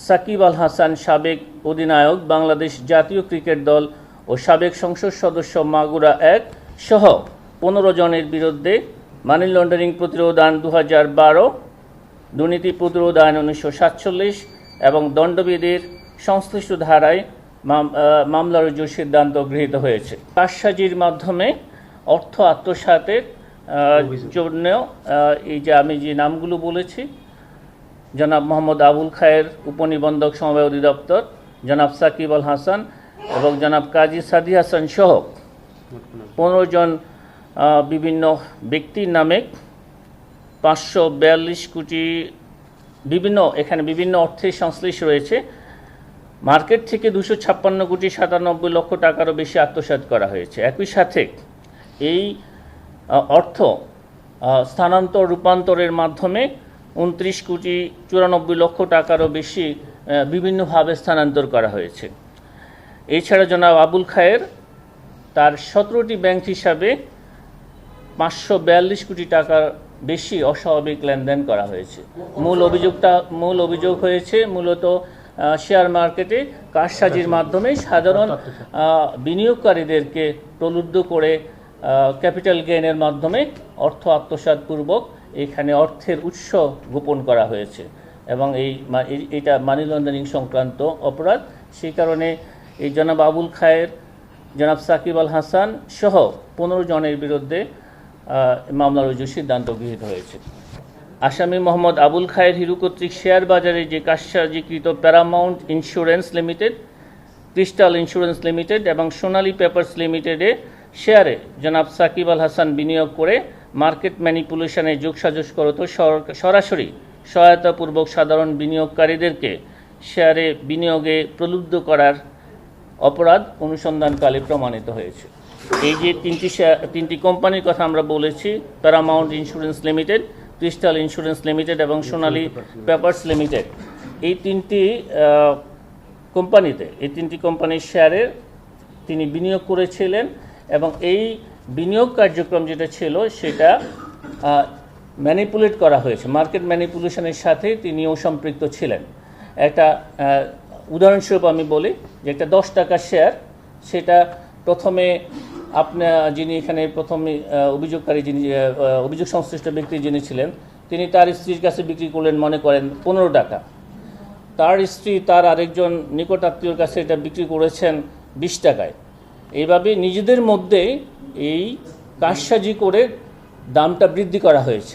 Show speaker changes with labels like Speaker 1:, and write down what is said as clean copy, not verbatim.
Speaker 1: সাকিব আল হাসান, সাবেক অধিনায়ক বাংলাদেশ জাতীয় ক্রিকেট দল ও সাবেক সংসদ সদস্য মাগুরা ১ সহ ১৫ জনের বিরুদ্ধে মানি লন্ডারিং প্রতিরোধ আইন ২০১২, দুর্নীতি প্রতিরোধ আইন ১৯৪৭ এবং দণ্ডবিধির সংশ্লিষ্ট ধারায় মামলা রুজুর সিদ্ধান্ত গৃহীত হয়েছে। কারসাজির মাধ্যমে অর্থ আত্মসাতের জন্য এই যে আমি যে নামগুলো বলেছি, জনাব মোহাম্মদ আবুল খায়ের, উপনিবন্ধক সমবায় অধিদপ্তর, জনাব সাকিব আল হাসান এবং জনাব কাজী সাদি হাসান সহ ১৫ জন বিভিন্ন ব্যক্তির নামে ৫৪২ কোটি এখানে বিভিন্ন অর্থের সংশ্লিষ্ট রয়েছে। মার্কেট থেকে ২৫৬ কোটি ৯৭ লক্ষ টাকারও বেশি আত্মসাৎ করা হয়েছে। একই সাথে এই অর্থ স্থানান্তর রূপান্তরের মাধ্যমে ২৯ কোটি ৯৪ লক্ষ টাকারও বেশি বিভিন্নভাবে স্থানান্তর করা হয়েছে। এছাড়া জনাব আবুল খায়ের তার ১৭টি ব্যাংক হিসাবে ৫৪২ কোটি টাকার বেশি অস্বাভাবিক লেনদেন করা হয়েছে। মূল অভিযোগ হয়েছে মূলত শেয়ার মার্কেটে কারসাজির মাধ্যমে সাধারণ বিনিয়োগকারীদেরকে প্রলুব্ধ করে ক্যাপিটাল গেইনের মাধ্যমে অর্থ আত্মসাৎপূর্বক এখানে অর্থের উৎস গোপন করা হয়েছে এবং এটা মানি লন্ডারিং সংক্রান্ত অপরাধ। সেই কারণে এই জনাব আবুল খায়ের, জনাব সাকিব আল হাসান সহ ১৫ জনের বিরুদ্ধে মামলা রুজুর সিদ্ধান্ত গৃহীত হয়েছে। আসামি মোহাম্মদ আবুল খায়ের হিরু কর্তৃক শেয়ার বাজারে যে কারসাজিকৃত Paramount Insurance Limited, Crystal Insurance Limited এবং সোনালী পেপারস লিমিটেডে শেয়ারে জনাব সাকিব আল হাসান বিনিয়োগ করে মার্কেট ম্যানিপুলেশনে যোগসাজশ করত সরাসরি সহায়তাপূর্বক সাধারণ বিনিয়োগকারীদেরকে শেয়ারে বিনিয়োগে প্রলুব্ধ করার অপরাধ অনুসন্ধানকালে প্রমাণিত হয়েছে। এই যে তিনটি কোম্পানির কথা আমরা বলেছি, Paramount Insurance Limited, Crystal Insurance Limited এবং সোনালী পেপারস লিমিটেড, এই তিনটি কোম্পানির শেয়ারে তিনি বিনিয়োগ করেছিলেন এবং এই বিনিয়োগ কার্যক্রম যেটা ছিল সেটা ম্যানিপুলেট করা হয়েছে, মার্কেট ম্যানিপুলেশনের সাথে তিনিও সম্পৃক্ত ছিলেন। একটা উদাহরণস্বরূপ আমি বলি যে একটা ১০ টাকার শেয়ার, সেটা প্রথমে যিনি এখানে প্রথমে অভিযোগ সংশ্লিষ্ট ব্যক্তি যিনি ছিলেন, তিনি তার স্ত্রীর কাছে বিক্রি করলেন মনে করেন ১৫ টাকা। তার স্ত্রী তার আরেকজন নিকট আত্মীয়র কাছে এটা বিক্রি করেছেন ২০ টাকায়। এইভাবে নিজেদের মধ্যে এই কারসাজি করে দামটা বৃদ্ধি করা হয়েছে।